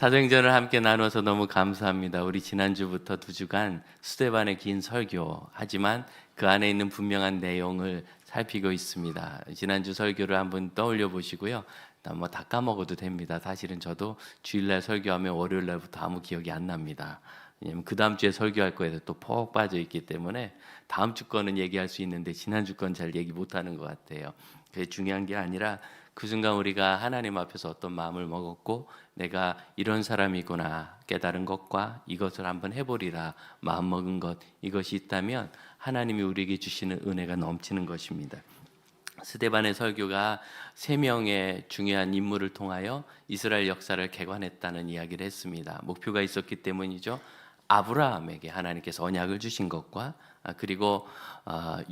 사도행전을 함께 나눠서 너무 감사합니다. 우리 지난주부터 2주간 스데반의 긴 설교, 하지만 그 안에 있는 분명한 내용을 살피고 있습니다. 지난주 설교를 한번 떠올려 보시고요. 다 까먹어도 됩니다. 사실은 저도 주일날 설교하면 월요일날부터 아무 기억이 안 납니다. 왜냐면 그 다음 주에 설교할 거에서 또 푹 빠져 있기 때문에 다음 주 거는 얘기할 수 있는데 지난주 건 잘 얘기 못하는 것 같아요. 그게 중요한 게 아니라 그 순간 우리가 하나님 앞에서 어떤 마음을 먹었고 내가 이런 사람이구나 깨달은 것과 이것을 한번 해보리라 마음먹은 것, 이것이 있다면 하나님이 우리에게 주시는 은혜가 넘치는 것입니다. 스데반의 설교가 3명의 중요한 인물을 통하여 이스라엘 역사를 개관했다는 이야기를 했습니다. 목표가 있었기 때문이죠. 아브라함에게 하나님께서 언약을 주신 것과 그리고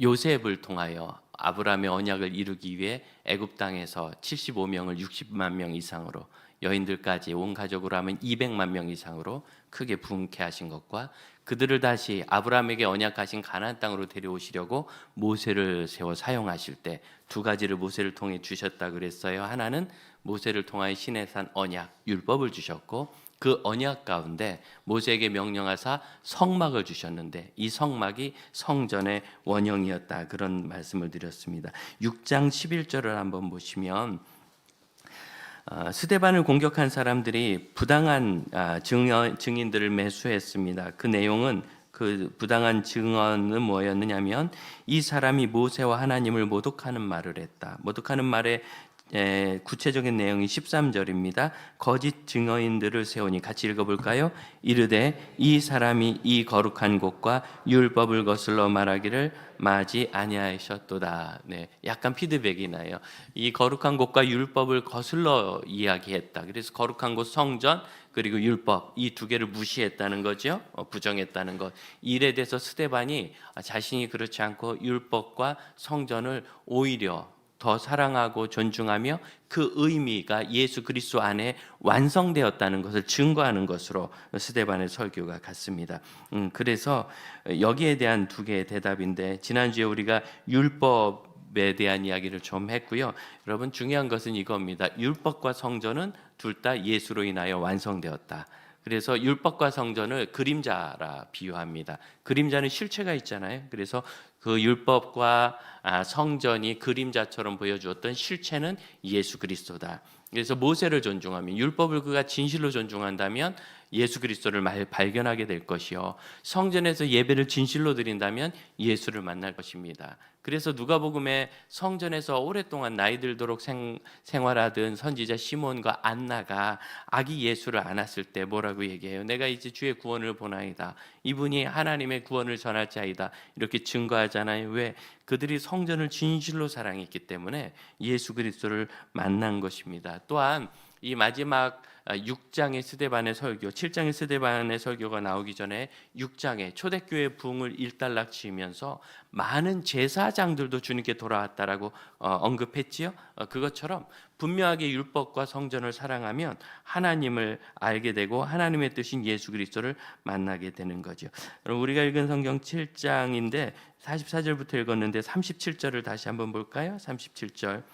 요셉을 통하여 아브라함의 언약을 이루기 위해 애굽 땅에서 75명을 60만 명 이상으로, 여인들까지 온 가족으로 하면 200만 명 이상으로 크게 부흥케 하신 것과 그들을 다시 아브라함에게 언약하신 가나안 땅으로 데려오시려고 모세를 세워 사용하실 때 2가지를 모세를 통해 주셨다 그랬어요. 하나는 모세를 통하여 시내산 언약 율법을 주셨고 그 언약 가운데 모세에게 명령하사 성막을 주셨는데 이 성막이 성전의 원형이었다, 그런 말씀을 드렸습니다. 6장 11절을 한번 보시면 스데반을 공격한 사람들이 부당한 증인들을 매수했습니다. 그 내용은, 그 부당한 증언은 뭐였느냐면 이 사람이 모세와 하나님을 모독하는 말을 했다. 모독하는 말의 구체적인 내용이 13절입니다. 거짓 증거인들을 세우니, 같이 읽어볼까요? 이르되 이 사람이 이 거룩한 곳과 율법을 거슬러 말하기를 마지 아니하셨도다. 약간 피드백이 나요. 이 거룩한 곳과 율법을 거슬러 이야기했다. 그래서 거룩한 곳 성전 그리고 율법, 이 2개를 무시했다는 거죠. 부정했다는 것. 이 일에 대해서 스데반이 자신이 그렇지 않고 율법과 성전을 오히려 더 사랑하고 존중하며 그 의미가 예수 그리스도 안에 완성되었다는 것을 증거하는 것으로 스데반의 설교가 같습니다. 그래서 여기에 대한 2개의 대답인데, 지난주에 우리가 율법에 대한 이야기를 좀 했고요. 여러분, 중요한 것은 이겁니다. 율법과 성전은 둘 다 예수로 인하여 완성되었다. 그래서 율법과 성전을 그림자라 비유합니다. 그림자는 실체가 있잖아요. 그래서 그 율법과 성전이 그림자처럼 보여주었던 실체는 예수 그리스도다. 그래서 모세를 존중하면, 율법을 그가 진실로 존중한다면 예수 그리스도를 발견하게 될 것이요, 성전에서 예배를 진실로 드린다면 예수를 만날 것입니다. 그래서 누가복음에 성전에서 오랫동안 나이 들도록 생활하던 선지자 시몬과 안나가 아기 예수를 안았을 때 뭐라고 얘기해요? 내가 이제 주의 구원을 보나이다. 이분이 하나님의 구원을 전할 자이다. 이렇게 증거하잖아요. 왜? 그들이 성전을 진실로 사랑했기 때문에 예수 그리스도를 만난 것입니다. 또한 이 마지막 6장의 스데반의 설교, 7장의 스데반의 설교가 나오기 전에 6장에 초대교회 부흥을 일단락지으면서 많은 제사장들도 주님께 돌아왔다라고 언급했지요. 그것처럼 분명하게 율법과 성전을 사랑하면 하나님을 알게 되고 하나님의 뜻인 예수 그리스도를 만나게 되는 거죠. 우리가 읽은 성경 7장인데 44절부터 읽었는데 37절을 다시 한번 볼까요? 37절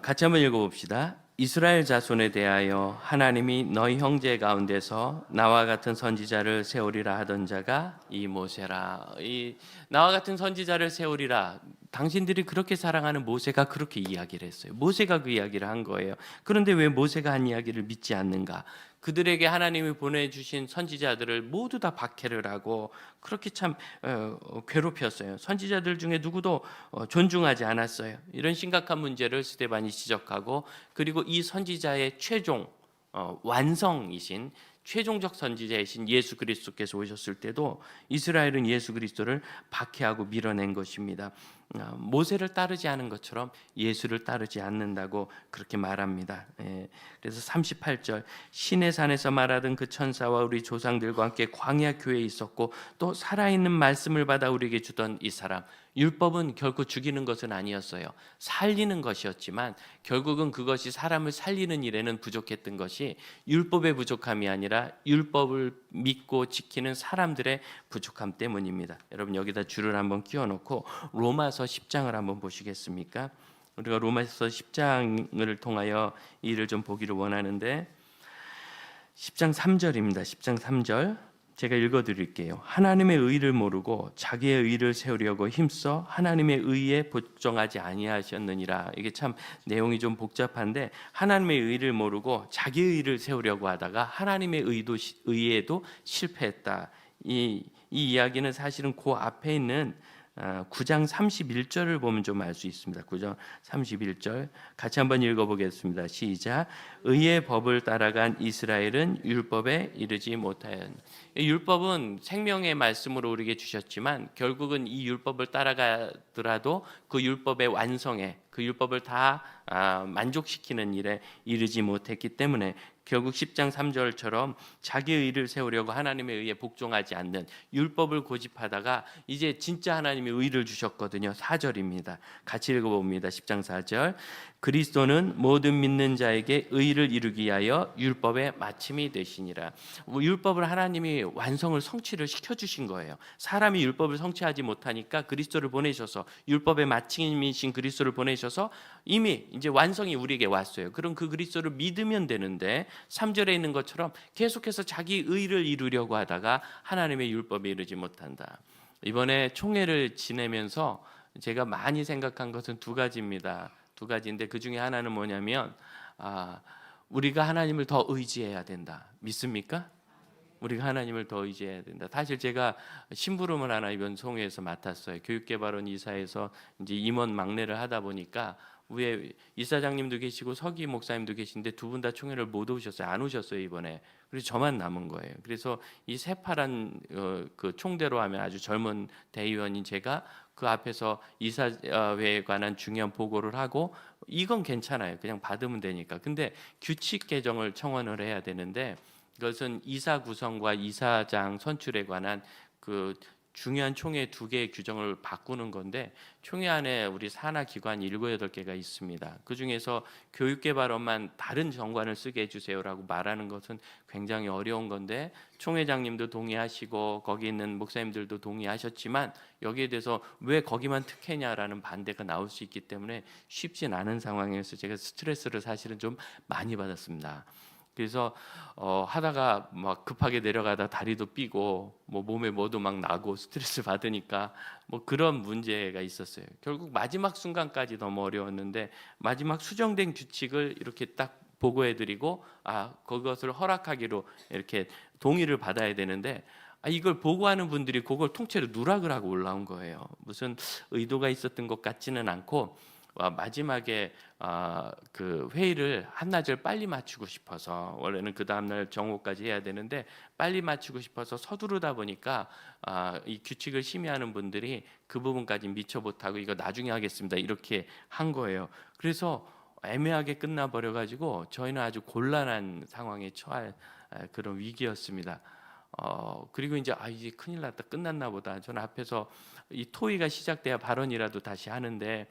같이 한번 읽어봅시다. 이스라엘 자손에 대하여 하나님이 너희 형제 가운데서 나와 같은 선지자를 세우리라 하던 자가 이 모세라. 이 나와 같은 선지자를 세우리라, 당신들이 그렇게 사랑하는 모세가 그렇게 이야기를 했어요. 모세가 그 이야기를 한 거예요. 그런데 왜 모세가 한 이야기를 믿지 않는가? 그들에게 하나님이 보내주신 선지자들을 모두 다 박해를 하고 그렇게 참 괴롭혔어요. 선지자들 중에 누구도 존중하지 않았어요. 이런 심각한 문제를 스데반이 지적하고, 그리고 이 선지자의 최종 완성이신 최종적 선지자이신 예수 그리스도께서 오셨을 때도 이스라엘은 예수 그리스도를 박해하고 밀어낸 것입니다. 모세를 따르지 않은 것처럼 예수를 따르지 않는다고 그렇게 말합니다. 그래서 38절 시내산에서 말하던 그 천사와 우리 조상들과 함께 광야 교회에 있었고 또 살아있는 말씀을 받아 우리에게 주던 이 사람. 율법은 결코 죽이는 것은 아니었어요. 살리는 것이었지만 결국은 그것이 사람을 살리는 일에는 부족했던 것이 율법의 부족함이 아니라 율법을 믿고 지키는 사람들의 부족함 때문입니다. 여러분, 여기다 줄을 한번 끼워놓고 로마서 10장을 한번 보시겠습니까? 우리가 로마서 10장을 통하여 이 일을 좀 보기를 원하는데 10장 3절입니다. 10장 3절 제가 읽어드릴게요. 하나님의 의를 모르고 자기의 의를 세우려고 힘써 하나님의 의에 복종하지 아니하셨느니라. 이게 참 내용이 좀 복잡한데 하나님의 의를 모르고 자기의 의를 세우려고 하다가 하나님의 의에도 실패했다. 이 이야기는 사실은 그 앞에 있는 9장 31절을 보면 좀 알 수 있습니다. 9장 31절 같이 한번 읽어보겠습니다. 시작. 의의 법을 따라간 이스라엘은 율법에 이르지 못하였. 율법은 생명의 말씀으로 우리에게 주셨지만 결국은 이 율법을 따라가더라도 그 율법의 완성에 그 율법을 다 만족시키는 일에 이르지 못했기 때문에 결국 10장 3절처럼 자기의 의를 세우려고 하나님의 의에 복종하지 않는 율법을 고집하다가 이제 진짜 하나님의 의를 주셨거든요. 4절입니다. 같이 읽어봅니다. 10장 4절 그리스도는 모든 믿는 자에게 의를 이루기 위하여 율법의 마침이 되시니라. 율법을 하나님이 완성을 성취를 시켜주신 거예요. 사람이 율법을 성취하지 못하니까 그리스도를 보내셔서 율법의 마침이신 그리스도를 보내셔서 이미 이제 완성이 우리에게 왔어요. 그럼 그 그리스도를 믿으면 되는데 3절에 있는 것처럼 계속해서 자기 의를 이루려고 하다가 하나님의 율법에 이르지 못한다. 이번에 총회를 지내면서 제가 많이 생각한 것은 두 가지입니다. 두 가지인데 그 중에 하나는 뭐냐면 우리가 하나님을 더 의지해야 된다. 믿습니까? 우리가 하나님을 더 의지해야 된다. 사실 제가 심부름을 하나 이번 총회에서 맡았어요. 교육개발원 이사에서 이제 임원 막내를 하다 보니까 위에 이사장님도 계시고 서기 목사님도 계신데 두 분 다 총회를 못 오셨어요. 안 오셨어요 이번에. 그래서 저만 남은 거예요. 그래서 이 새파란 그 총대로 하면 아주 젊은 대의원인 제가 그 앞에서 이사회에 관한 중요한 보고를 하고 이건 괜찮아요. 그냥 받으면 되니까. 근데 규칙 개정을 청원을 해야 되는데 그것은 이사 구성과 이사장 선출에 관한 그 중요한 총회 두 개의 규정을 바꾸는 건데 총회 안에 우리 산하 기관이 7, 8개가 있습니다. 그중에서 교육개발원만 다른 정관을 쓰게 해주세요라고 말하는 것은 굉장히 어려운 건데 총회장님도 동의하시고 거기 있는 목사님들도 동의하셨지만 여기에 대해서 왜 거기만 특혜냐라는 반대가 나올 수 있기 때문에 쉽진 않은 상황에서 제가 스트레스를 사실은 좀 많이 받았습니다. 그래서 하다가 막 급하게 내려가다 다리도 삐고 뭐 몸에 뭐도 막 나고 스트레스 받으니까 뭐 그런 문제가 있었어요. 결국 마지막 순간까지 너무 어려웠는데 마지막 수정된 규칙을 이렇게 딱 보고해드리고 그것을 허락하기로 이렇게 동의를 받아야 되는데 이걸 보고하는 분들이 그걸 통째로 누락을 하고 올라온 거예요. 무슨 의도가 있었던 것 같지는 않고 마지막에 그 회의를 한나절 빨리 마치고 싶어서 원래는 그 다음날 정오까지 해야 되는데 빨리 마치고 싶어서 서두르다 보니까 이 규칙을 심의하는 분들이 그 부분까지 미처 못하고 이거 나중에 하겠습니다 이렇게 한 거예요. 그래서 애매하게 끝나버려 가지고 저희는 아주 곤란한 상황에 처할 그런 위기였습니다. 그리고 이제 이제 큰일 났다 끝났나 보다. 저는 앞에서 이 토의가 시작돼야 발언이라도 다시 하는데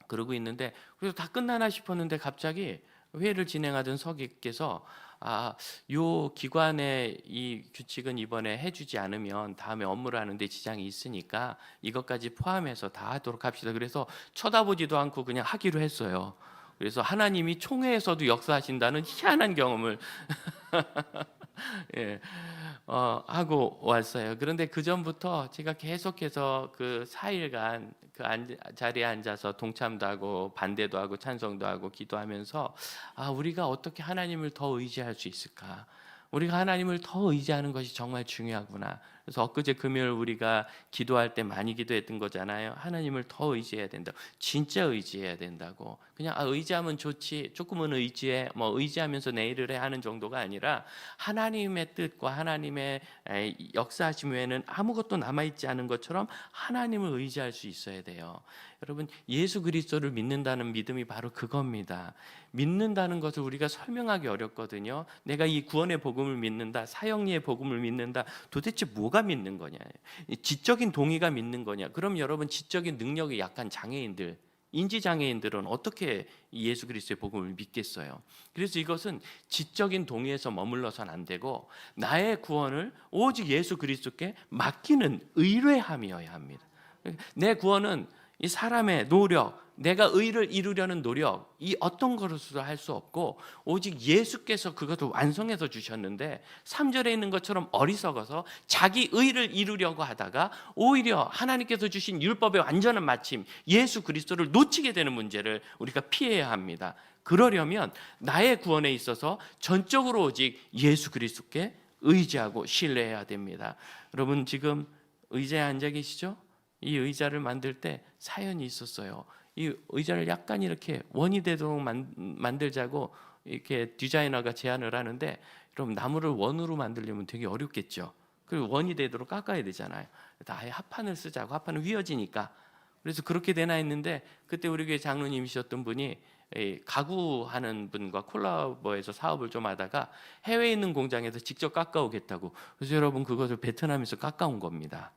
그러고 있는데 그래서 다 끝나나 싶었는데 갑자기 회의를 진행하던 서기께서 요 기관의 이 규칙은 이번에 해주지 않으면 다음에 업무를 하는데 지장이 있으니까 이것까지 포함해서 다 하도록 합시다. 그래서 쳐다보지도 않고 그냥 하기로 했어요. 그래서 하나님이 총회에서도 역사하신다는 희한한 경험을 예, 하고 왔어요. 그런데 그 전부터 제가 계속해서 그 4일간 그 자리에 앉아서 동참도 하고 반대도 하고 찬성도 하고 기도하면서 우리가 어떻게 하나님을 더 의지할 수 있을까? 우리가 하나님을 더 의지하는 것이 정말 중요하구나. 그래서 엊그제 금요일 우리가 기도할 때 많이 기도했던 거잖아요. 하나님을 더 의지해야 된다. 진짜 의지해야 된다고. 그냥 의지하면 좋지. 조금은 의지해. 뭐 의지하면서 내일을 해 하는 정도가 아니라 하나님의 뜻과 하나님의 역사하심 외에는 아무것도 남아 있지 않은 것처럼 하나님을 의지할 수 있어야 돼요. 여러분 예수 그리스도를 믿는다는 믿음이 바로 그겁니다. 믿는다는 것을 우리가 설명하기 어렵거든요. 내가 이 구원의 복음을 믿는다, 사형리의 복음을 믿는다. 도대체 뭐가 믿는 거냐? 지적인 동의가 믿는 거냐? 그럼 여러분 지적인 능력이 약한 장애인들, 인지 장애인들은 어떻게 예수 그리스도의 복음을 믿겠어요? 그래서 이것은 지적인 동의에서 머물러서는 안 되고 나의 구원을 오직 예수 그리스도께 맡기는 의뢰함이어야 합니다. 내 구원은 이 사람의 노력, 내가 의를 이루려는 노력, 이 어떤 것으로도 할 수 없고 오직 예수께서 그것을 완성해서 주셨는데 3절에 있는 것처럼 어리석어서 자기 의를 이루려고 하다가 오히려 하나님께서 주신 율법의 완전한 마침 예수 그리스도를 놓치게 되는 문제를 우리가 피해야 합니다. 그러려면 나의 구원에 있어서 전적으로 오직 예수 그리스도께 의지하고 신뢰해야 됩니다. 여러분 지금 의자에 앉아 계시죠? 이 의자를 만들 때 사연이 있었어요. 이 의자를 약간 이렇게 원이 되도록 만들자고 이렇게 디자이너가 제안을 하는데, 그럼 나무를 원으로 만들려면 되게 어렵겠죠. 그리고 원이 되도록 깎아야 되잖아요. 아예 합판을 쓰자고, 합판은 휘어지니까. 그래서 그렇게 되나 했는데, 그때 우리 교회 장로님이셨던 분이 가구하는 분과 콜라보해서 사업을 좀 하다가 해외에 있는 공장에서 직접 깎아오겠다고. 그래서 여러분 그것을 베트남에서 깎아온 겁니다.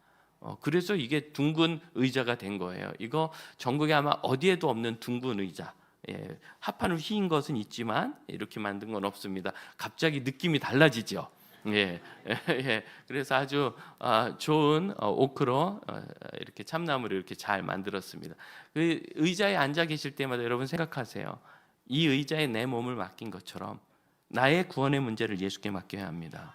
그래서 이게 둥근 의자가 된 거예요. 이거 전국에 아마 어디에도 없는 둥근 의자. 합판을 휘인 것은 있지만 이렇게 만든 건 없습니다. 갑자기 느낌이 달라지죠. 그래서 아주 좋은 오크로 이렇게 참나무를 이렇게 잘 만들었습니다. 그 의자에 앉아 계실 때마다 여러분 생각하세요. 이 의자에 내 몸을 맡긴 것처럼 나의 구원의 문제를 예수께 맡겨야 합니다.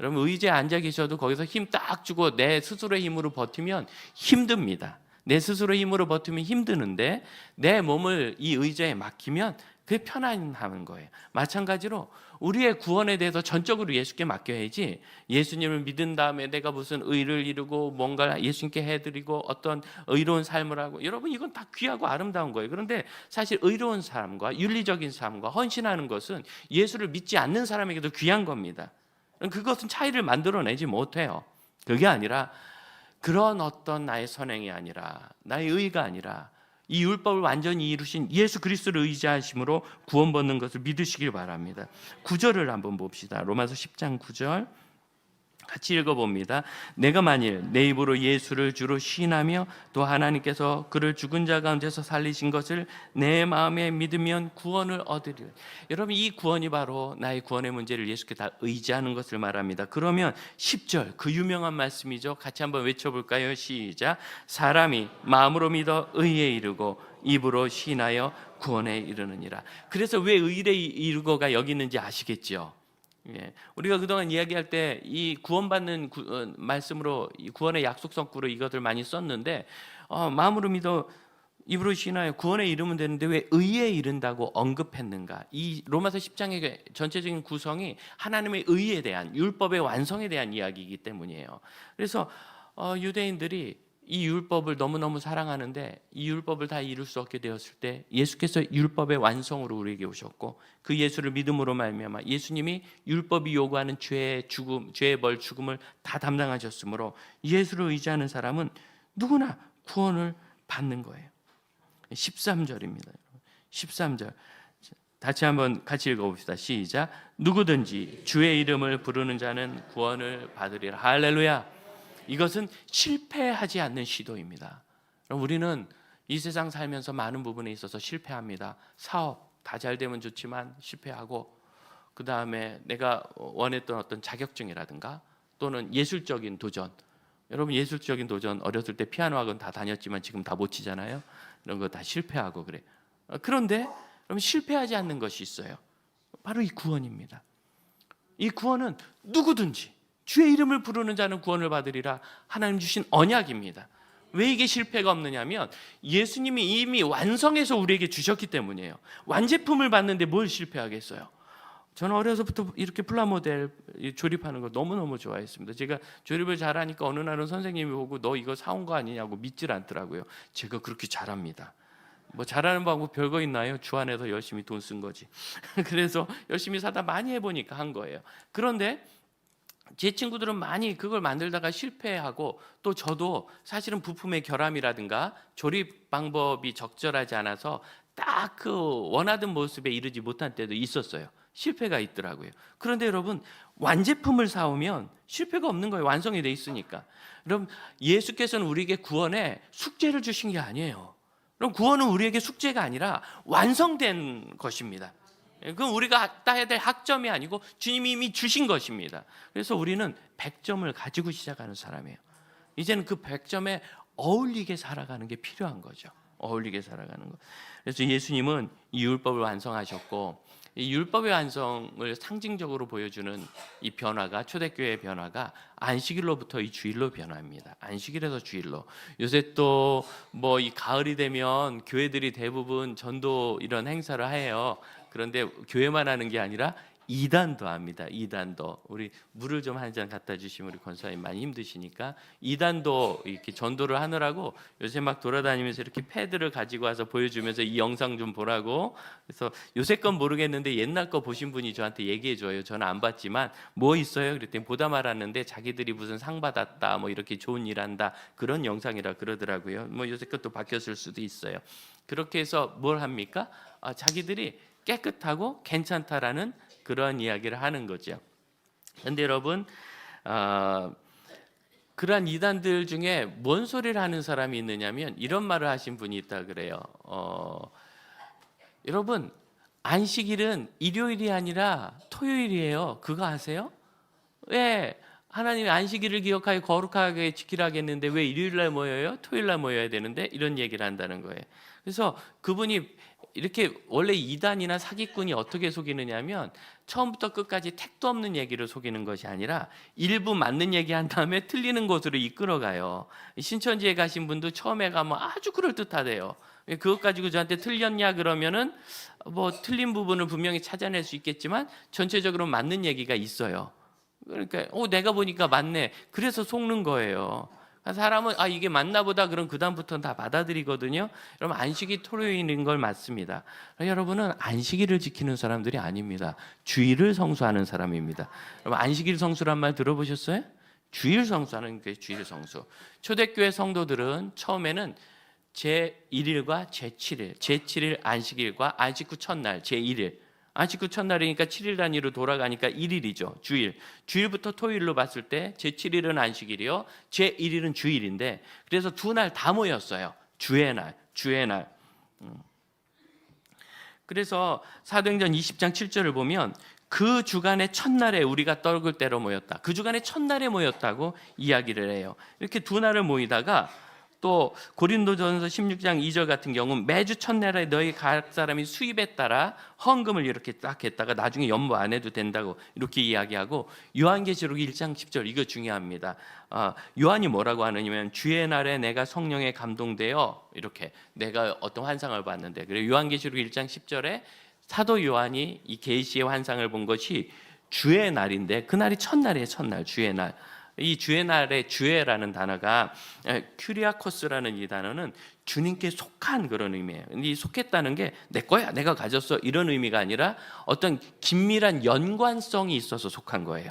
여러분 의자에 앉아 계셔도 거기서 힘 딱 주고 내 스스로의 힘으로 버티면 힘듭니다. 내 스스로의 힘으로 버티면 힘드는데 내 몸을 이 의자에 맡기면 그게 편안함인 거예요. 마찬가지로 우리의 구원에 대해서 전적으로 예수께 맡겨야지, 예수님을 믿은 다음에 내가 무슨 의를 이루고 뭔가 예수님께 해드리고 어떤 의로운 삶을 하고, 여러분 이건 다 귀하고 아름다운 거예요. 그런데 사실 의로운 삶과 윤리적인 삶과 헌신하는 것은 예수를 믿지 않는 사람에게도 귀한 겁니다. 그것은 차이를 만들어내지 못해요. 그게 아니라 그런 어떤 나의 선행이 아니라 나의 의가 아니라 이 율법을 완전히 이루신 예수 그리스도를 의지하심으로 구원받는 것을 믿으시길 바랍니다. 9절을 한번 봅시다. 로마서 10장 9절 같이 읽어봅니다. 내가 만일 내 입으로 예수를 주로 시인하며 또 하나님께서 그를 죽은 자 가운데서 살리신 것을 내 마음에 믿으면 구원을 얻으리라. 여러분 이 구원이 바로 나의 구원의 문제를 예수께 다 의지하는 것을 말합니다. 그러면 10절 그 유명한 말씀이죠. 같이 한번 외쳐볼까요? 시작. 사람이 마음으로 믿어 의에 이르고 입으로 시인하여 구원에 이르느니라. 그래서 왜 의에 이르고가 여기 있는지 아시겠죠? 우리가 그동안 이야기할 때 이 구원받는 말씀으로 이 구원의 약속성구로 이것을 많이 썼는데 마음으로 믿어 입으로 신하여 구원에 이르면 되는데 왜 의에 이른다고 언급했는가? 이 로마서 10장의 전체적인 구성이 하나님의 의에 대한 율법의 완성에 대한 이야기이기 때문이에요. 그래서 유대인들이 이 율법을 너무너무 사랑하는데 이 율법을 다 이룰 수 없게 되었을 때 예수께서 율법의 완성으로 우리에게 오셨고 그 예수를 믿음으로 말미암아 예수님이 율법이 요구하는 죄의 죽음, 죄의 벌 죽음을 다 담당하셨으므로 예수를 의지하는 사람은 누구나 구원을 받는 거예요. 13절입니다. 13절 다시 한번 같이 읽어봅시다. 시작. 누구든지 주의 이름을 부르는 자는 구원을 받으리라. 할렐루야. 이것은 실패하지 않는 시도입니다. 우리는 이 세상 살면서 많은 부분에 있어서 실패합니다. 사업 다 잘 되면 좋지만 실패하고, 그 다음에 내가 원했던 어떤 자격증이라든가 또는 예술적인 도전. 여러분 예술적인 도전 어렸을 때 피아노 학원 다 다녔지만 지금 다 못 치잖아요. 이런 거 다 실패하고 그래. 그런데 여러분 실패하지 않는 것이 있어요. 바로 이 구원입니다. 이 구원은 누구든지 주의 이름을 부르는 자는 구원을 받으리라. 하나님 주신 언약입니다. 왜 이게 실패가 없느냐면 예수님이 이미 완성해서 우리에게 주셨기 때문이에요. 완제품을 받는데 뭘 실패하겠어요? 저는 어려서부터 이렇게 플라모델 조립하는 거 너무너무 좋아했습니다. 제가 조립을 잘하니까 어느 날은 선생님이 보고 너 이거 사온 거 아니냐고 믿질 않더라고요. 제가 그렇게 잘합니다. 뭐 잘하는 방법 별거 있나요? 주 안에서 열심히 돈 쓴 거지. 그래서 열심히 사다 많이 해보니까 한 거예요. 그런데 제 친구들은 많이 그걸 만들다가 실패하고, 또 저도 사실은 부품의 결함이라든가 조립 방법이 적절하지 않아서 딱 그 원하던 모습에 이르지 못한 때도 있었어요. 실패가 있더라고요. 그런데 여러분 완제품을 사오면 실패가 없는 거예요. 완성이 돼 있으니까. 여러분 예수께서는 우리에게 구원에 숙제를 주신 게 아니에요. 그럼 구원은 우리에게 숙제가 아니라 완성된 것입니다. 그건 우리가 따야 될 학점이 아니고 주님이 이미 주신 것입니다. 그래서 우리는 100점을 가지고 시작하는 사람이에요. 이제는 그 100점에 어울리게 살아가는 게 필요한 거죠. 어울리게 살아가는 거. 그래서 예수님은 이 율법을 완성하셨고, 이 율법의 완성을 상징적으로 보여주는 이 변화가, 초대교회의 변화가 안식일로부터 이 주일로 변화합니다. 안식일에서 주일로. 요새 또 뭐 이 가을이 되면 교회들이 대부분 전도 이런 행사를 해요. 그런데 교회만 하는 게 아니라 이단도 합니다. 이단도. 우리 물을 좀 한 잔 갖다 주시면 우리 권사님 많이 힘드시니까 이단도 이렇게 전도를 하느라고 요새 막 돌아다니면서 이렇게 패드를 가지고 와서 보여주면서 이 영상 좀 보라고. 그래서 요새 건 모르겠는데 옛날 거 보신 분이 저한테 얘기해 줘요. 저는 안 봤지만 뭐 있어요? 그랬더니 보다 말았는데 자기들이 무슨 상 받았다, 뭐 이렇게 좋은 일 한다, 그런 영상이라 그러더라고요. 뭐 요새 것도 바뀌었을 수도 있어요. 그렇게 해서 뭘 합니까? 자기들이 깨끗하고 괜찮다라는 그런 이야기를 하는 거죠. 그런데 여러분, 그러한 이단들 중에 뭔 소리를 하는 사람이 있느냐면 이런 말을 하신 분이 있다 그래요. 여러분, 안식일은 일요일이 아니라 토요일이에요. 그거 아세요? 왜 하나님이 안식일을 기억하여 거룩하게 지키라 했는데 왜 일요일날 모여요? 토요일날 모여야 되는데, 이런 얘기를 한다는 거예요. 그래서 그분이 이렇게, 원래 이단이나 사기꾼이 어떻게 속이느냐면 처음부터 끝까지 택도 없는 얘기를 속이는 것이 아니라 일부 맞는 얘기 한 다음에 틀리는 곳으로 이끌어가요. 신천지에 가신 분도 처음에 가면 아주 그럴듯하대요. 그것 가지고 저한테 틀렸냐 그러면은 뭐 틀린 부분을 분명히 찾아낼 수 있겠지만 전체적으로 맞는 얘기가 있어요. 그러니까 내가 보니까 맞네, 그래서 속는 거예요. 사람은 이게 맞나 보다, 그럼 그 다음부터는 다 받아들이거든요. 여러분, 안식이 토요일인 걸 맞습니다. 여러분은 안식일을 지키는 사람들이 아닙니다. 주일을 성수하는 사람입니다. 여러분, 안식일 성수란 말 들어보셨어요? 주일 성수하는 게 주일 성수. 초대교회 성도들은 처음에는 제1일과 제7일, 제7일 안식일과 안식 후 첫날 제1일, 안식 후 첫날이니까 7일 단위로 돌아가니까 1일이죠. 주일부터 토요일로 봤을 때 제7일은 안식일이요, 제1일은 주일인데, 그래서 두 날 다 모였어요. 주의 날. 그래서 사도행전 20장 7절을 보면 그 주간의 첫날에 우리가 떡을 떼러 모였다, 그 주간의 첫날에 모였다고 이야기를 해요. 이렇게 두 날을 모이다가 또 고린도전서 16장 2절 같은 경우는 매주 첫날에 너희 각 사람이 수입에 따라 헌금을 이렇게 딱 했다가 나중에 연보 안 해도 된다고 이렇게 이야기하고, 요한계시록 1장 10절, 이거 중요합니다. 요한이 뭐라고 하느냐면 주의 날에 내가 성령에 감동되어, 이렇게 내가 어떤 환상을 봤는데, 그래서 요한계시록 1장 10절에 사도 요한이 이 계시의 환상을 본 것이 주의 날인데, 그 날이 첫날이에요. 첫날, 주의 날. 이 주의 날의 주의라는 단어가, 큐리아코스라는 이 단어는 주님께 속한 그런 의미예요. 이 속했다는 게 내 거야, 내가 가졌어, 이런 의미가 아니라 어떤 긴밀한 연관성이 있어서 속한 거예요.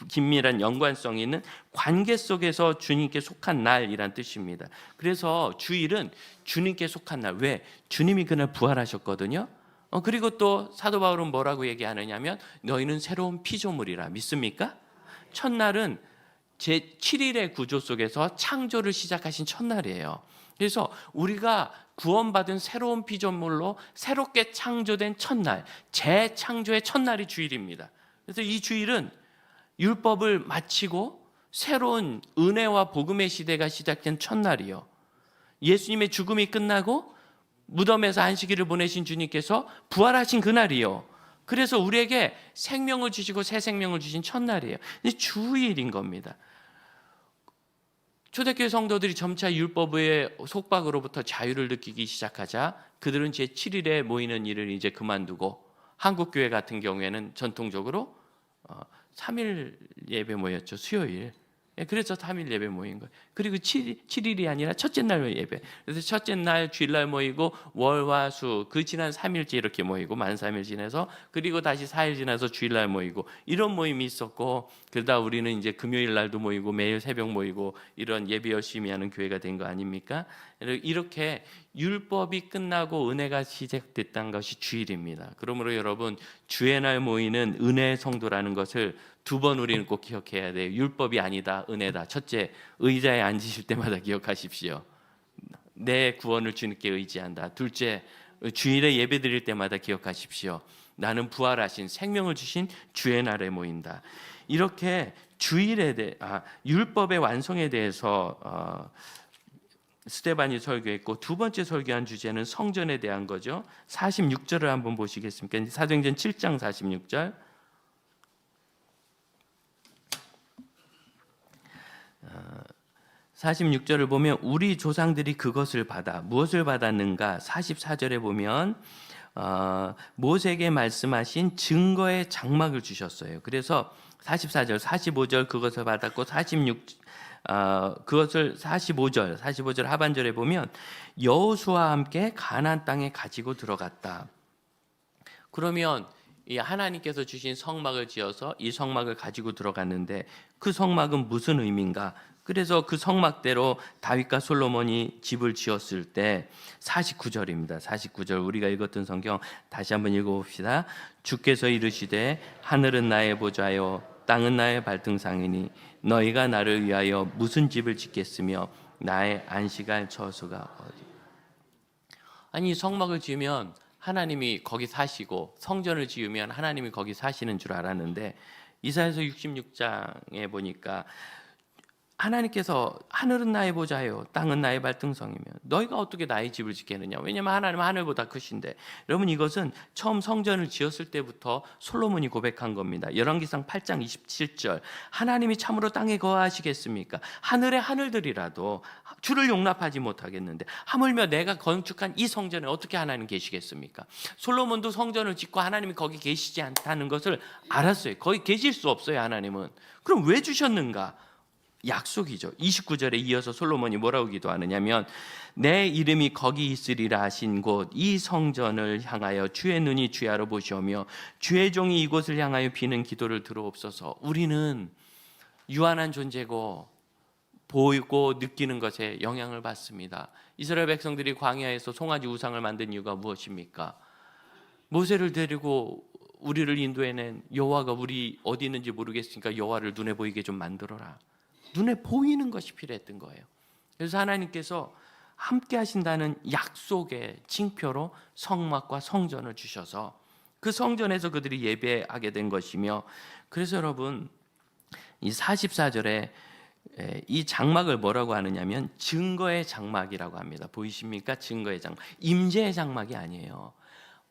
긴밀한 연관성이 있는 관계 속에서 주님께 속한 날이란 뜻입니다. 그래서 주일은 주님께 속한 날. 왜? 주님이 그날 부활하셨거든요. 그리고 또 사도 바울은 뭐라고 얘기하느냐면 너희는 새로운 피조물이라. 믿습니까? 첫날은 제7일의 구조 속에서 창조를 시작하신 첫날이에요. 그래서 우리가 구원받은 새로운 피조물로 새롭게 창조된 첫날, 재창조의 첫날이 주일입니다. 그래서 이 주일은 율법을 마치고 새로운 은혜와 복음의 시대가 시작된 첫날이요, 예수님의 죽음이 끝나고 무덤에서 안식일을 보내신 주님께서 부활하신 그날이요, 그래서 우리에게 생명을 주시고 새 생명을 주신 첫날이에요. 주일인 겁니다. 초대교회 성도들이 점차 율법의 속박으로부터 자유를 느끼기 시작하자 그들은 제7일에 모이는 일을 이제 그만두고, 한국교회 같은 경우에는 전통적으로 3일 예배 모였죠. 수요일. 그래서 3일 예배 모인 거예요. 그리고 7일이 아니라 첫째 날 예배. 그래서 첫째 날 주일날 모이고 월화수 그 지난 3일째 이렇게 모이고 만 3일 지내서, 그리고 다시 4일 지나서 주일날 모이고, 이런 모임이 있었고, 그러다 우리는 이제 금요일 날도 모이고 매일 새벽 모이고 이런 예배 열심히 하는 교회가 된 거 아닙니까? 이렇게 율법이 끝나고 은혜가 시작됐다는 것이 주일입니다. 그러므로 여러분, 주의 날 모이는 은혜의 성도라는 것을 두 번 우리는 꼭 기억해야 돼요. 율법이 아니다, 은혜다. 첫째, 의자에 앉으실 때마다 기억하십시오. 내 구원을 주님께 의지한다. 둘째, 주일에 예배 드릴 때마다 기억하십시오. 나는 부활하신 생명을 주신 주의 날에 모인다. 이렇게 주일에 율법의 완성에 대해서 스데반이 설교했고, 두 번째 설교한 주제는 성전에 대한 거죠. 46절을 한번 보시겠습니까? 사도행전 7장 46절. 46절을 보면 우리 조상들이 그것을 받아 무엇을 받았는가? 44절에 보면 모세에게 말씀하신 증거의 장막을 주셨어요. 그래서 44절, 45절 그것을 받았고, 45절 하반절에 보면 여호수아와 함께 가나안 땅에 가지고 들어갔다. 그러면 이 하나님께서 주신 성막을 지어서 이 성막을 가지고 들어갔는데, 그 성막은 무슨 의미인가? 그래서 그 성막대로 다윗과 솔로몬이 집을 지었을 때 49절입니다. 49절 우리가 읽었던 성경 다시 한번 읽어봅시다. 주께서 이르시되 하늘은 나의 보좌요 땅은 나의 발등상이니 너희가 나를 위하여 무슨 집을 짓겠으며 나의 안식할 처소가 어디? 아니, 성막을 지으면 하나님이 거기 사시고 성전을 지으면 하나님이 거기 사시는 줄 알았는데, 이사야서 66장에 보니까 하나님께서 하늘은 나의 보좌요 땅은 나의 발등성이며 너희가 어떻게 나의 집을 짓겠느냐. 왜냐하면 하나님은 하늘보다 크신데. 여러분, 이것은 처음 성전을 지었을 때부터 솔로몬이 고백한 겁니다. 열왕기상 8장 27절 하나님이 참으로 땅에 거하시겠습니까? 하늘의 하늘들이라도 주를 용납하지 못하겠는데 하물며 내가 건축한 이 성전에 어떻게 하나님 계시겠습니까? 솔로몬도 성전을 짓고 하나님이 거기 계시지 않다는 것을 알았어요. 거기 계실 수 없어요. 하나님은. 그럼 왜 주셨는가? 약속이죠. 29절에 이어서 솔로몬이 뭐라고 기도하느냐면 내 이름이 거기 있으리라 하신 곳 이 성전을 향하여 주의 눈이 주야로 보시오며 주의 종이 이곳을 향하여 비는 기도를 들어옵소서. 우리는 유한한 존재고 보이고 느끼는 것에 영향을 받습니다. 이스라엘 백성들이 광야에서 송아지 우상을 만든 이유가 무엇입니까? 모세를 데리고 우리를 인도해낸 여호와가 우리 어디 있는지 모르겠으니까 여호와를 눈에 보이게 좀 만들어라. 눈에 보이는 것이 필요했던 거예요. 그래서 하나님께서 함께 하신다는 약속의 징표로 성막과 성전을 주셔서 그 성전에서 그들이 예배하게 된 것이며, 그래서 여러분 이 44절에 이 장막을 뭐라고 하느냐면 증거의 장막이라고 합니다. 보이십니까? 증거의 장막. 임재의 장막이 아니에요.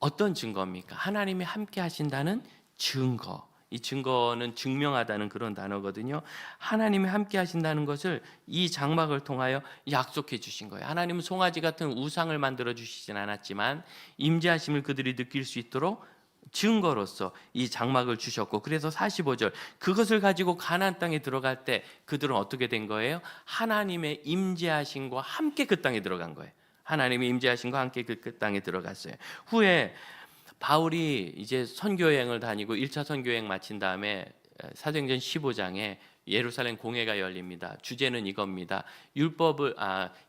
어떤 증거입니까? 하나님이 함께 하신다는 증거. 이 증거는 증명하다는 그런 단어거든요. 하나님이 함께 하신다는 것을 이 장막을 통하여 약속해 주신 거예요. 하나님은 송아지 같은 우상을 만들어 주시진 않았지만 임재하심을 그들이 느낄 수 있도록 증거로서 이 장막을 주셨고, 그래서 45절 그것을 가지고 가나안 땅에 들어갈 때 그들은 어떻게 된 거예요? 하나님의 임재하심과 함께 그 땅에 들어간 거예요. 하나님의 임재하심과 함께 그 땅에 들어갔어요. 후에 바울이 이제 선교여행을 다니고 1차 선교여행 마친 다음에 사도행전 15장에 예루살렘 공회가 열립니다. 주제는 이겁니다.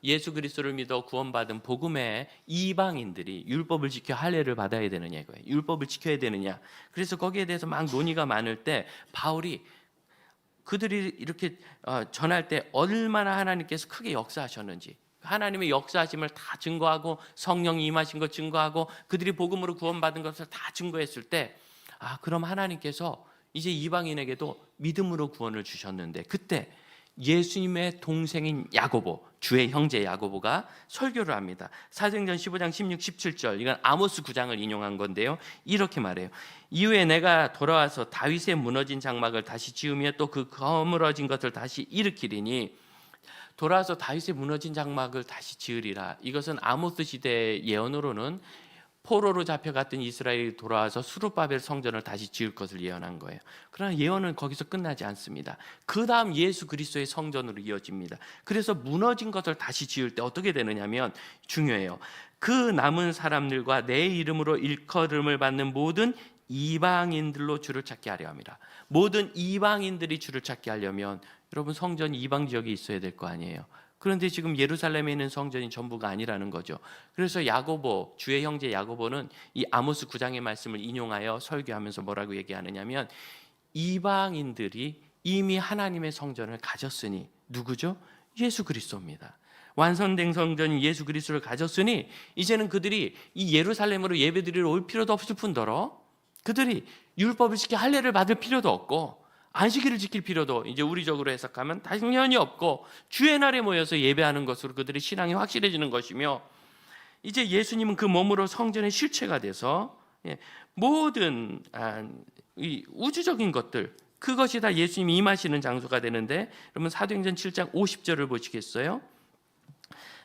예수 그리스도를 믿어 구원받은 복음의 이방인들이 율법을 지켜 할례를 받아야 되느냐 이거예요. 율법을 지켜야 되느냐. 그래서 거기에 대해서 막 논의가 많을 때 바울이 그들이 이렇게 전할 때 얼마나 하나님께서 크게 역사하셨는지, 하나님의 역사하심을 다 증거하고 성령이 임하신 것 증거하고 그들이 복음으로 구원받은 것을 다 증거했을 때, 그럼 하나님께서 이제 이방인에게도 믿음으로 구원을 주셨는데, 그때 예수님의 동생인 야고보, 주의 형제 야고보가 설교를 합니다. 사도행전 15장 16, 17절 이건 아모스 9장을 인용한 건데요. 이렇게 말해요. 이후에 내가 돌아와서 다윗의 무너진 장막을 다시 지으며 또 그 거물어진 것을 다시 일으키리니, 돌아와서 다윗의 무너진 장막을 다시 지으리라. 이것은 아모스 시대의 예언으로는 포로로 잡혀갔던 이스라엘이 돌아와서 수르바벨 성전을 다시 지을 것을 예언한 거예요. 그러나 예언은 거기서 끝나지 않습니다. 그 다음 예수 그리스도의 성전으로 이어집니다. 그래서 무너진 것을 다시 지을 때 어떻게 되느냐면 중요해요. 그 남은 사람들과 내 이름으로 일컬음을 받는 모든 이방인들로 주를 찾게 하려 합니다. 모든 이방인들이 주를 찾게 하려면 여러분 성전이 이방 지역에 있어야 될 거 아니에요. 그런데 지금 예루살렘에 있는 성전이 전부가 아니라는 거죠. 그래서 야고보, 주의 형제 야고보는 이 아모스 9장의 말씀을 인용하여 설교하면서 뭐라고 얘기하느냐면, 이방인들이 이미 하나님의 성전을 가졌으니, 누구죠? 예수 그리스도입니다. 완성된 성전인 예수 그리스도를 가졌으니 이제는 그들이 이 예루살렘으로 예배드리러 올 필요도 없을 뿐더러 그들이 율법을 지켜 할례를 받을 필요도 없고 안식일을 지킬 필요도 이제 우리적으로 해석하면 당연히 없고 주의 날에 모여서 예배하는 것으로 그들의 신앙이 확실해지는 것이며, 이제 예수님은 그 몸으로 성전의 실체가 돼서 모든 이 우주적인 것들, 그것이 다 예수님이 임하시는 장소가 되는데, 여러분 사도행전 7장 50절을 보시겠어요?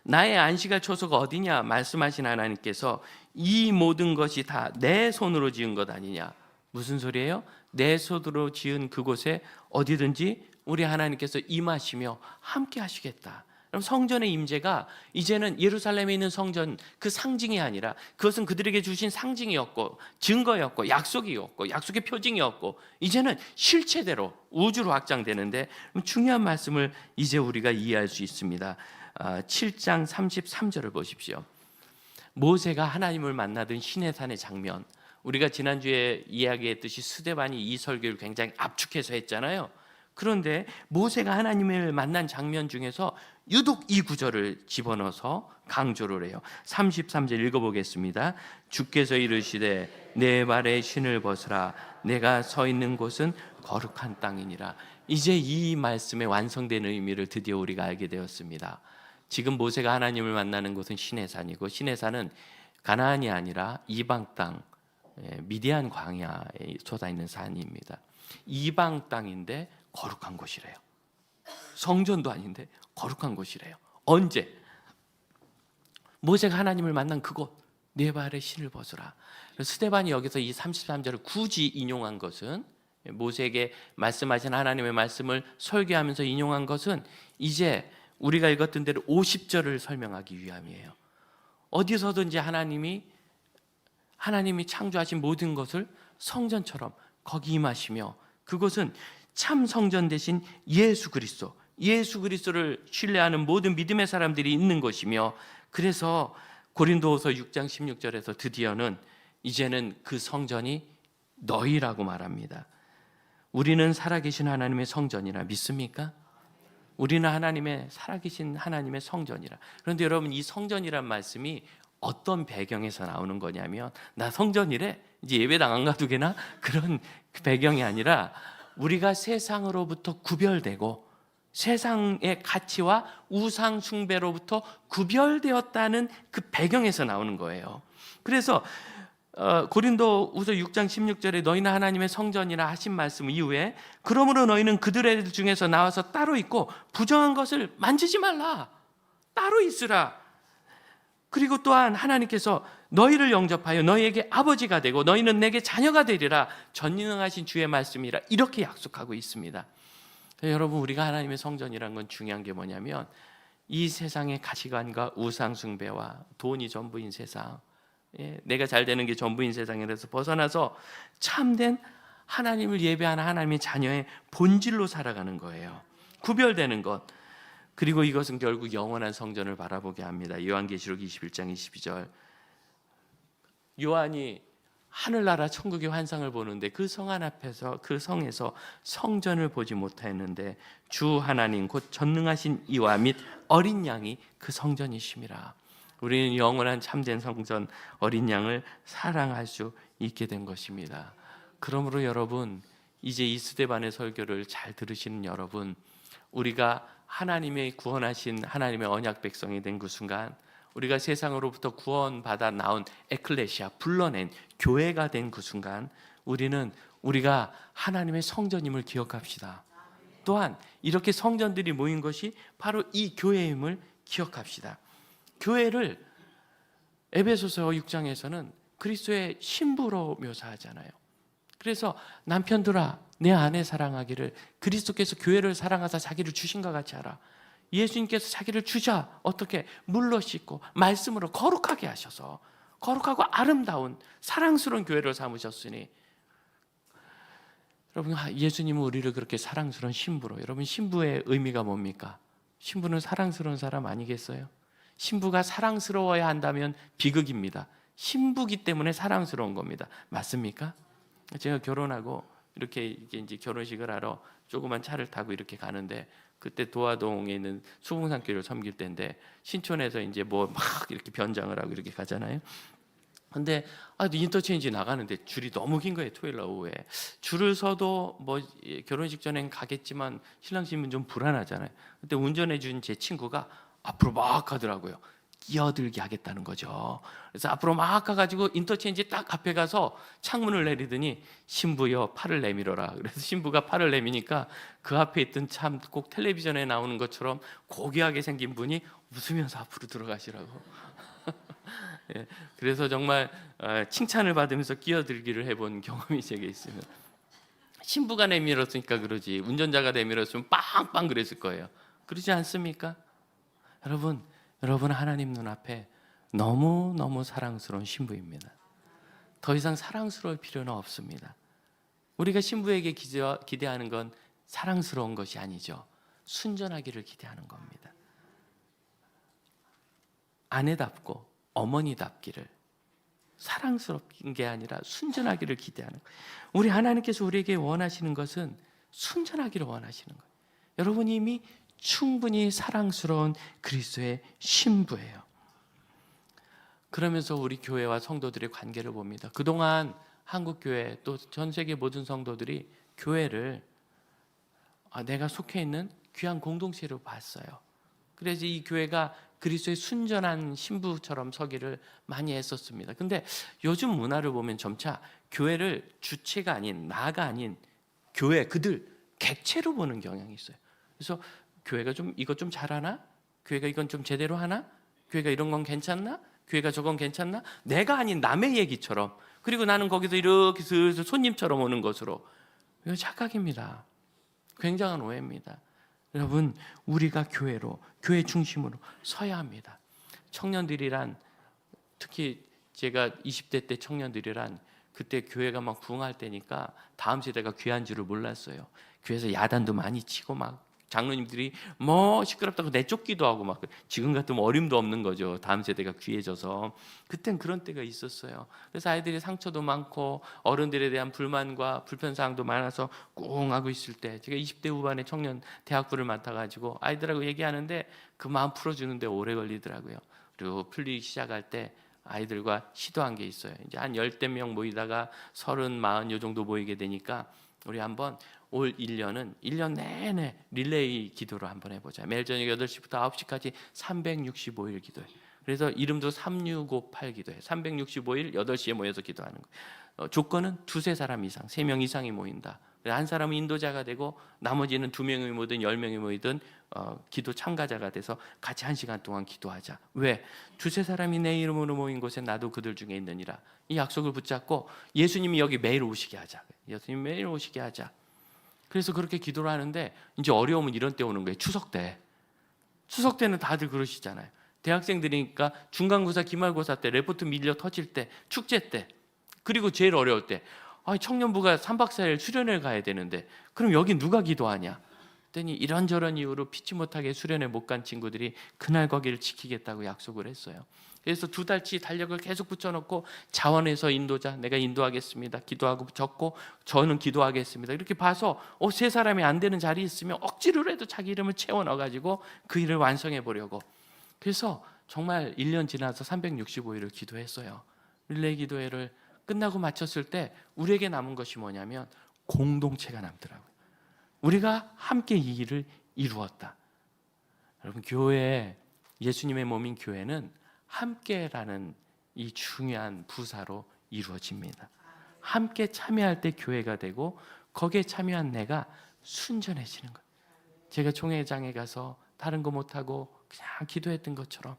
나의 안식할 초소가 어디냐 말씀하신 하나님께서 이 모든 것이 다 내 손으로 지은 것 아니냐. 무슨 소리예요? 내 손으로 지은 그곳에 어디든지 우리 하나님께서 임하시며 함께 하시겠다. 그럼 성전의 임재가 이제는 예루살렘에 있는 성전 그 상징이 아니라, 그것은 그들에게 주신 상징이었고 증거였고 약속이었고 약속의 표징이었고, 이제는 실체대로 우주로 확장되는데, 중요한 말씀을 이제 우리가 이해할 수 있습니다. 7장 33절을 보십시오. 모세가 하나님을 만나던 시내산의 장면, 우리가 지난주에 이야기했듯이 스데반이 이 설교를 굉장히 압축해서 했잖아요. 그런데 모세가 하나님을 만난 장면 중에서 유독 이 구절을 집어넣어서 강조를 해요. 33절 읽어보겠습니다. 주께서 이르시되 내 발에 신을 벗으라. 내가 서 있는 곳은 거룩한 땅이니라. 이제 이 말씀의 완성된 의미를 드디어 우리가 알게 되었습니다. 지금 모세가 하나님을 만나는 곳은 시내산이고, 시내산은 가나안이 아니라 이방 땅, 미디안 광야에 솟아 있는 산입니다. 이방 땅인데 거룩한 곳이래요. 성전도 아닌데 거룩한 곳이래요. 언제? 모세가 하나님을 만난 그곳, 네 발에 신을 벗으라. 스데반이 여기서 이 33절을 굳이 인용한 것은, 모세에게 말씀하신 하나님의 말씀을 설교하면서 인용한 것은 이제 우리가 읽었던 대로 50절을 설명하기 위함이에요. 어디서든지 하나님이 창조하신 모든 것을 성전처럼 거기 임하시며, 그것은 참 성전 대신 예수 그리스도를 신뢰하는 모든 믿음의 사람들이 있는 것이며, 그래서 고린도후서 6장 16절에서 드디어는 이제는 그 성전이 너희라고 말합니다. 우리는 살아계신 하나님의 성전이라 믿습니까? 우리는 살아계신 하나님의 성전이라. 그런데 여러분, 이 성전이란 말씀이 어떤 배경에서 나오는 거냐면, 나 성전이래, 이제 예배당 안 가도 되나? 그런 배경이 아니라, 우리가 세상으로부터 구별되고 세상의 가치와 우상 숭배로부터 구별되었다는 그 배경에서 나오는 거예요. 그래서 고린도후서 6장 16절에 너희는 하나님의 성전이라 하신 말씀 이후에, 그러므로 너희는 그들의 중에서 나와서 따로 있고 부정한 것을 만지지 말라, 따로 있으라. 그리고 또한 하나님께서 너희를 영접하여 너희에게 아버지가 되고 너희는 내게 자녀가 되리라, 전능하신 주의 말씀이라, 이렇게 약속하고 있습니다. 여러분, 우리가 하나님의 성전이라는 건 중요한 게 뭐냐면, 이 세상의 가치관과 우상 숭배와 돈이 전부인 세상, 내가 잘 되는 게 전부인 세상에서 벗어나서 참된 하나님을 예배하는 하나님의 자녀의 본질로 살아가는 거예요. 구별되는 것. 그리고 이것은 결국 영원한 성전을 바라보게 합니다. 요한계시록 21장 22절, 요한이 하늘나라 천국의 환상을 보는데 그 성안 앞에서, 그 성에서 성전을 보지 못하였는데 주 하나님 곧 전능하신 이와 및 어린 양이 그 성전이심이라. 우리는 영원한 참된 성전 어린 양을 사랑할 수 있게 된 것입니다. 그러므로 여러분, 이제 이 스데반의 설교를 잘 들으시는 여러분, 우리가 하나님의 구원하신 하나님의 언약 백성이 된 그 순간, 우리가 세상으로부터 구원받아 나온 에클레시아, 불러낸 교회가 된 그 순간, 우리가 하나님의 성전임을 기억합시다. 또한 이렇게 성전들이 모인 것이 바로 이 교회임을 기억합시다. 교회를 에베소서 6장에서는 그리스도의 신부로 묘사하잖아요. 그래서 남편들아 내 아내 사랑하기를 그리스도께서 교회를 사랑하사 자기를 주신 것 같이 하라. 예수님께서 자기를 주자 어떻게? 물로 씻고 말씀으로 거룩하게 하셔서 거룩하고 아름다운 사랑스러운 교회를 삼으셨으니, 여러분, 예수님은 우리를 그렇게 사랑스러운 신부로, 여러분, 신부의 의미가 뭡니까? 신부는 사랑스러운 사람 아니겠어요? 신부가 사랑스러워야 한다면 비극입니다. 신부기 때문에 사랑스러운 겁니다. 맞습니까? 제가 결혼하고 이렇게 이제 결혼식을 하러 조그만 차를 타고 이렇게 가는데, 그때 도화동에 있는 수봉산교회를 섬길 때인데, 신촌에서 이제 뭐 막 이렇게 변장을 하고 이렇게 가잖아요. 근데 인터체인지 나가는데 줄이 너무 긴 거예요. 토요일 날 오후에 줄을 서도 뭐 결혼식 전엔 가겠지만 신랑 신부는 좀 불안하잖아요. 그때 운전해 준 제 친구가 앞으로 막 가더라고요. 끼어들게 하겠다는 거죠. 그래서 앞으로 막 가가지고 인터체인지 딱 앞에 가서 창문을 내리더니 신부여 팔을 내밀어라. 그래서 신부가 팔을 내미니까 그 앞에 있던 참 꼭 텔레비전에 나오는 것처럼 고귀하게 생긴 분이 웃으면서 앞으로 들어가시라고. 예, 그래서 정말 칭찬을 받으면서 끼어들기를 해본 경험이 제게 있습니다. 신부가 내밀었으니까 그러지 운전자가 내밀었으면 빵빵 그랬을 거예요. 그러지 않습니까? 여러분 하나님 눈앞에 너무너무 사랑스러운 신부입니다. 더 이상 사랑스러울 필요는 없습니다. 우리가 신부에게 기대하는 건 사랑스러운 것이 아니죠. 순전하기를 기대하는 겁니다. 아내답고 어머니답기를, 사랑스럽긴 게 아니라 순전하기를 기대하는 거예요. 우리 하나님께서 우리에게 원하시는 것은 순전하기를 원하시는 거예요. 여러분 이미 충분히 사랑스러운 그리스도의 신부예요. 그러면서 우리 교회와 성도들의 관계를 봅니다. 그동안 한국교회 또 전 세계 모든 성도들이 교회를 내가 속해 있는 귀한 공동체로 봤어요. 그래서 이 교회가 그리스도의 순전한 신부처럼 서기를 많이 했었습니다. 근데 요즘 문화를 보면 점차 교회를 주체가 아닌, 나가 아닌 교회 그들 객체로 보는 경향이 있어요. 그래서 교회가 좀 이것 좀 잘하나? 교회가 이건 좀 제대로 하나? 교회가 이런 건 괜찮나? 교회가 저건 괜찮나? 내가 아닌 남의 얘기처럼, 그리고 나는 거기서 이렇게 슬슬 손님처럼 오는 것으로. 이거 착각입니다. 굉장한 오해입니다. 여러분 우리가 교회 중심으로 서야 합니다. 청년들이란, 특히 제가 20대 때 청년들이란 그때 교회가 막 부흥할 때니까 다음 세대가 귀한 줄을 몰랐어요. 교회에서 야단도 많이 치고 막 장로님들이 뭐 시끄럽다고 내쫓기도 하고 막, 지금 같으면 어림도 없는 거죠. 다음 세대가 귀해져서. 그땐 그런 때가 있었어요. 그래서 아이들이 상처도 많고 어른들에 대한 불만과 불편사항도 많아서 꿍하고 있을 때, 제가 20대 후반에 청년 대학부를 맡아가지고 아이들하고 얘기하는데 그 마음 풀어주는데 오래 걸리더라고요. 그리고 풀리기 시작할 때 아이들과 시도한 게 있어요. 이제 한 10대 명 모이다가 30, 40 요 정도 모이게 되니까 우리 한번 올 1년은 1년 내내 릴레이 기도를 한번 해보자. 매일 저녁 8시부터 9시까지 365일 기도해. 그래서 이름도 3658 기도해. 365일 8시에 모여서 기도하는 거예요. 조건은 두세 사람 이상, 3명 이상이 모인다. 한 사람은 인도자가 되고 나머지는 2명이 모이든 10명이 모이든 기도 참가자가 돼서 같이 1시간 동안 기도하자. 왜? 두세 사람이 내 이름으로 모인 곳에 나도 그들 중에 있느니라. 이 약속을 붙잡고 예수님이 여기 매일 오시게 하자. 예수님 매일 오시게 하자. 그래서 그렇게 기도를 하는데 이제 어려움은 이런 때 오는 거예요. 추석 때. 추석 때는 다들 그러시잖아요. 대학생들이니까 중간고사, 기말고사 때, 레포트 밀려 터질 때, 축제 때, 그리고 제일 어려울 때, 청년부가 3박 4일 수련회 가야 되는데 그럼 여기 누가 기도하냐? 그랬더니 이런저런 이유로 피치 못하게 수련회 못 간 친구들이 그날 거기를 지키겠다고 약속을 했어요. 그래서 2달치 달력을 계속 붙여놓고 자원해서 인도자, 내가 인도하겠습니다. 기도하고 적고 저는 기도하겠습니다. 이렇게 봐서 세 사람이 안 되는 자리 있으면 억지로라도 자기 이름을 채워 넣어가지고 그 일을 완성해 보려고. 그래서 정말 1년 지나서 365일을 기도했어요. 릴레이 기도회를 끝나고 마쳤을 때 우리에게 남은 것이 뭐냐면 공동체가 남더라고요. 우리가 함께 이 일을 이루었다. 여러분 교회, 예수님의 몸인 교회는 함께라는 이 중요한 부사로 이루어집니다. 함께 참여할 때 교회가 되고 거기에 참여한 내가 순전해지는 거예요. 제가 총회장에 가서 다른 거 못하고 그냥 기도했던 것처럼,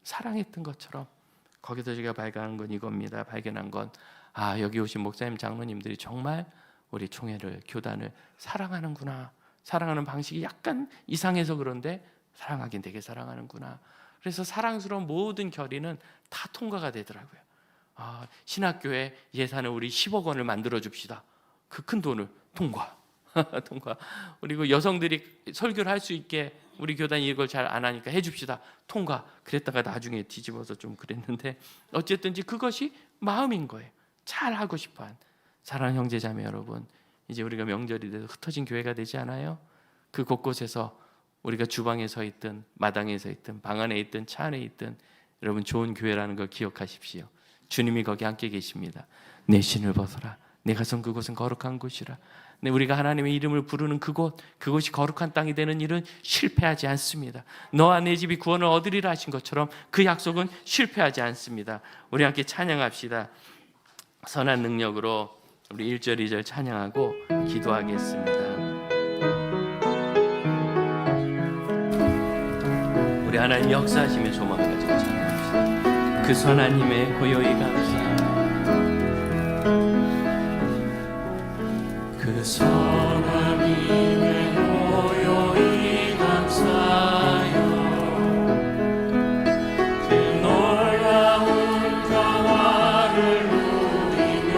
사랑했던 것처럼, 거기서 제가 발견한 건 이겁니다. 발견한 건 여기 오신 목사님, 장로님들이 정말 우리 총회를, 교단을 사랑하는구나. 사랑하는 방식이 약간 이상해서 그런데 사랑하긴 되게 사랑하는구나. 그래서 사랑스러운 모든 결의는 다 통과가 되더라고요. 신학교에 예산을 우리 10억 원을 만들어 줍시다. 그 큰 돈을 통과. 통과. 그리고 여성들이 설교를 할 수 있게 우리 교단이 이걸 잘 안 하니까 해줍시다. 통과. 그랬다가 나중에 뒤집어서 좀 그랬는데 어쨌든지 그것이 마음인 거예요. 잘 하고 싶어한. 사랑하는 형제자매 여러분, 이제 우리가 명절이 돼서 흩어진 교회가 되지 않아요? 그 곳곳에서 우리가 주방에 서 있든 마당에 서 있든 방 안에 있든 차 안에 있든 여러분 좋은 교회라는 걸 기억하십시오. 주님이 거기 함께 계십니다. 내 신을 벗어라. 내가 선 그곳은 거룩한 곳이라. 네, 우리가 하나님의 이름을 부르는 그곳이 거룩한 땅이 되는 일은 실패하지 않습니다. 너와 내 집이 구원을 얻으리라 하신 것처럼 그 약속은 실패하지 않습니다. 우리 함께 찬양합시다. 선한 능력으로 우리 1절 2절 찬양하고 기도하겠습니다. 우리 하나님 역사하심의 소망을 가지고 찬양합시다. 그 선한 힘에 고요히 감사합니다. 그 선한 힘에 고요히 감사하여 그 놀라운 평화를 누리며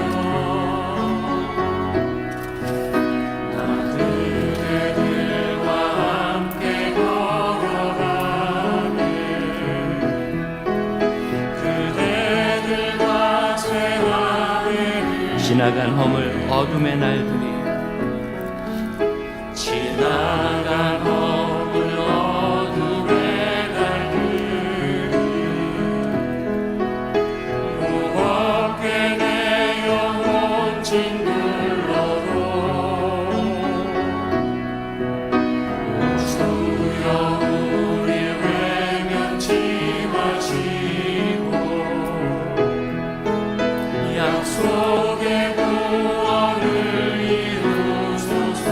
나 그대들과 함께 걸어가네. 그대들과 새하늘을 지나간 허물 어둠의 날들이 지나간 허물 어둠의 날들이 무겁게 내 영혼 짓눌러도 주여 우리 외면치 마시고 약속의 구원을 이루소서.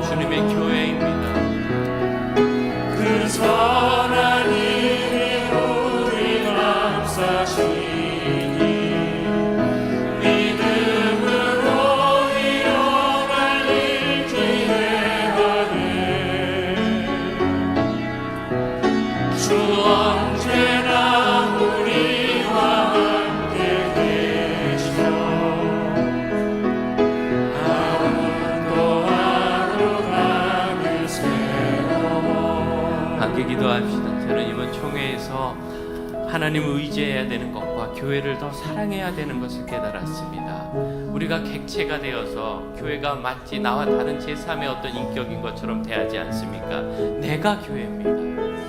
주님의 교회입니다. 그 선한 힘이 우리 감싸시니 믿음으로 일어날 일 기대하네. 주 언제나 우리와 함께 계시며 함께 기도합시다. 저는 이번 총회에서 하나님을 의지해야 되는 것과 교회를 더 사랑해야 되는 것을 깨달았습니다. 우리가 객체가 되어서 교회가 마치 나와 다른 제3의 어떤 인격인 것처럼 대하지 않습니까? 내가 교회입니다.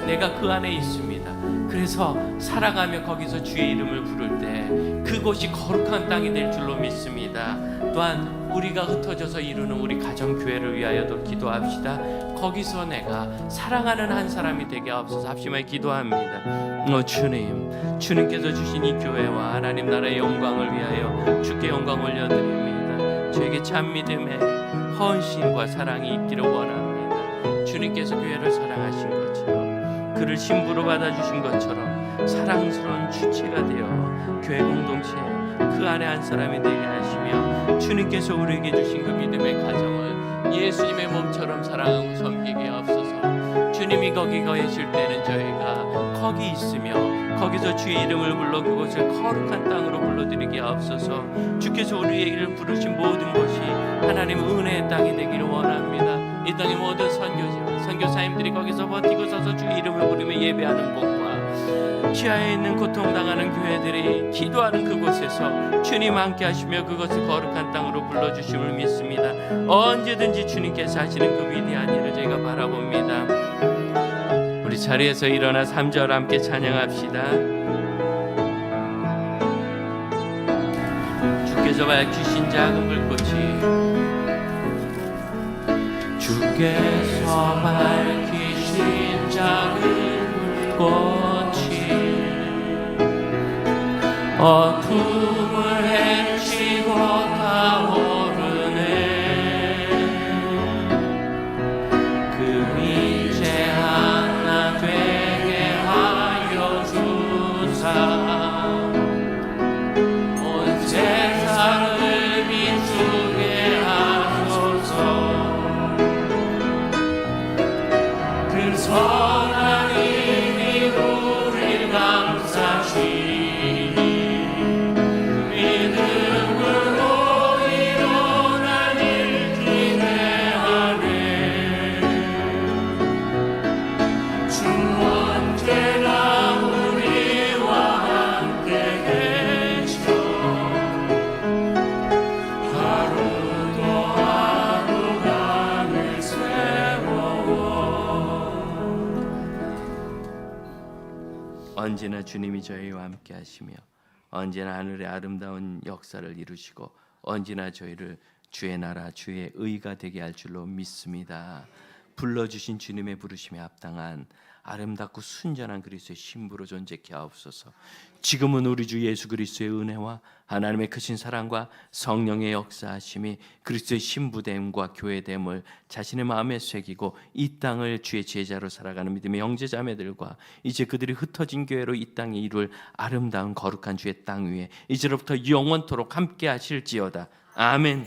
내가 그 안에 있습니다. 그래서 살아가며 거기서 주의 이름을 부를 때 그곳이 거룩한 땅이 될 줄로 믿습니다. 또한 우리가 흩어져서 이루는 우리 가정교회를 위하여도 기도합시다. 거기서 내가 사랑하는 한 사람이 되게 하옵소서. 합심하여 기도합니다. 주님께서 주신 이 교회와 하나님 나라의 영광을 위하여 주께 영광 올려드립니다. 저에게 참 믿음의 헌신과 사랑이 있기를 원합니다. 주님께서 교회를 사랑하신 것처럼 그를 신부로 받아주신 것처럼 사랑스러운 주체가 되어 교회 공동체 그 안에 한 사람이 되게 하시며 주님께서 우리에게 주신 그 믿음의 가정을 예수님의 몸처럼 사랑하고 섬기게 하옵소서. 주님이 거기 계실 때는 저희가 거기 있으며 거기서 주의 이름을 불러 그곳을 거룩한 땅으로 불러드리게 하옵소서. 주께서 우리에게 부르신 모든 곳이 하나님 은혜의 땅이 되기를 원합니다. 이 땅의 모든 선교사님들이 거기서 버티고 서서 주의 이름을 부르며 예배하는 곳과 지하에 있는 고통당하는 교회들이 기도하는 그곳에서 주님 함께 하시며 그것을 거룩한 땅으로 불러주심을 믿습니다. 언제든지 주님께서 하시는 그 위대한 일을 저희가 바라봅니다. 우리 자리에서 일어나 3절 함께 찬양합시다. 주께서 밝히신 작은 불꽃이 주께서 밝히신 작은 불꽃이 어둠을 헤치고 타오르네. 그 빛에 하나 되게 하여 주사 온 세상을 비추게 하소서. 그 선한 힘이 우릴 감싸시 언제나 주님이 저희와 함께 하시며 언제나 하늘의 아름다운 역사를 이루시고 언제나 저희를 주의 나라 주의 의가 되게 할 줄로 믿습니다. 불러주신 주님의 부르심에 합당한 아름답고 순전한 그리스도의 신부로 존재케 하옵소서. 지금은 우리 주 예수 그리스도의 은혜와 하나님의 크신 사랑과 성령의 역사하심이 그리스도의 신부됨과 교회됨을 자신의 마음에 새기고 이 땅을 주의 제자로 살아가는 믿음의 형제자매들과 이제 그들이 흩어진 교회로 이 땅에 이룰 아름다운 거룩한 주의 땅 위에 이제로부터 영원토록 함께 하실지어다. 아멘.